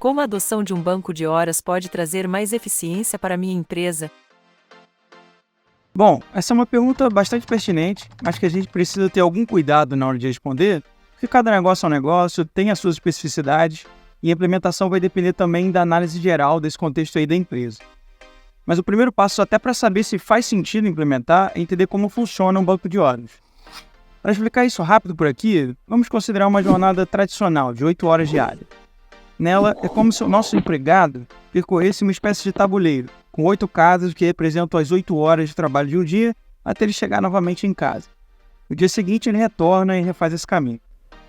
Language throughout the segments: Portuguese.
Como a adoção de um banco de horas pode trazer mais eficiência para a minha empresa? Bom, essa é uma pergunta bastante pertinente, mas que a gente precisa ter algum cuidado na hora de responder, porque cada negócio é um negócio, tem as suas especificidades, e a implementação vai depender também da análise geral desse contexto aí da empresa. Mas o primeiro passo, até para saber se faz sentido implementar, é entender como funciona um banco de horas. Para explicar isso rápido por aqui, vamos considerar uma jornada tradicional de 8 horas diárias. Nela, é como se o nosso empregado percorresse uma espécie de tabuleiro, com 8 casas que representam as 8 horas de trabalho de um dia, até ele chegar novamente em casa. No dia seguinte, ele retorna e refaz esse caminho.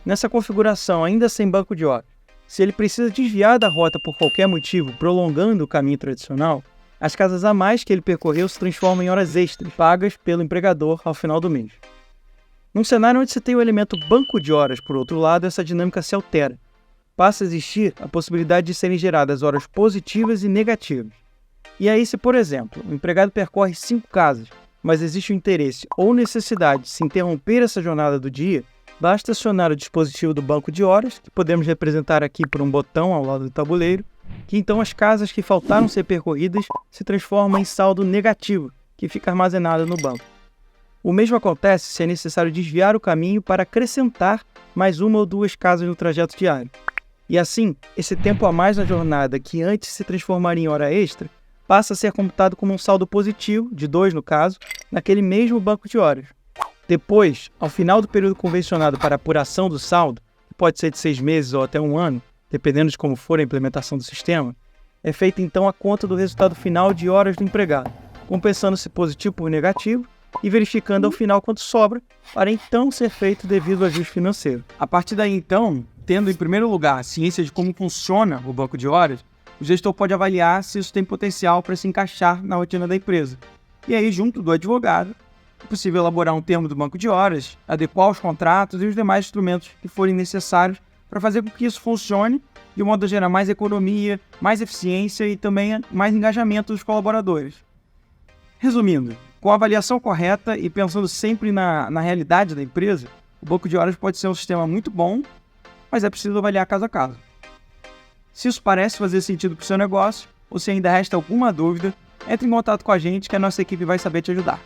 Nessa configuração, ainda sem banco de horas, se ele precisa desviar da rota por qualquer motivo, prolongando o caminho tradicional, as casas a mais que ele percorreu se transformam em horas extras, pagas pelo empregador ao final do mês. Num cenário onde se tem o elemento banco de horas, por outro lado, essa dinâmica se altera. Passa a existir a possibilidade de serem geradas horas positivas e negativas. E aí, se, por exemplo, o empregado percorre 5 casas, mas existe o interesse ou necessidade de se interromper essa jornada do dia, basta acionar o dispositivo do banco de horas, que podemos representar aqui por um botão ao lado do tabuleiro, que então as casas que faltaram ser percorridas se transformam em saldo negativo, que fica armazenado no banco. O mesmo acontece se é necessário desviar o caminho para acrescentar mais uma ou 2 casas no trajeto diário. E assim, esse tempo a mais na jornada, que antes se transformaria em hora extra, passa a ser computado como um saldo positivo, de 2 no caso, naquele mesmo banco de horas. Depois, ao final do período convencionado para apuração do saldo, que pode ser de 6 meses ou até 1 ano, dependendo de como for a implementação do sistema, é feita então a conta do resultado final de horas do empregado, compensando se positivo por negativo e verificando ao final quanto sobra, para então ser feito o devido ajuste financeiro. A partir daí então, tendo em primeiro lugar a ciência de como funciona o banco de horas, o gestor pode avaliar se isso tem potencial para se encaixar na rotina da empresa. E aí, junto do advogado, é possível elaborar um termo do banco de horas, adequar os contratos e os demais instrumentos que forem necessários para fazer com que isso funcione de modo a gerar mais economia, mais eficiência e também mais engajamento dos colaboradores. Resumindo, com a avaliação correta e pensando sempre na realidade da empresa, o banco de horas pode ser um sistema muito bom, mas é preciso avaliar caso a caso. Se isso parece fazer sentido para o seu negócio, ou se ainda resta alguma dúvida, entre em contato com a gente que a nossa equipe vai saber te ajudar.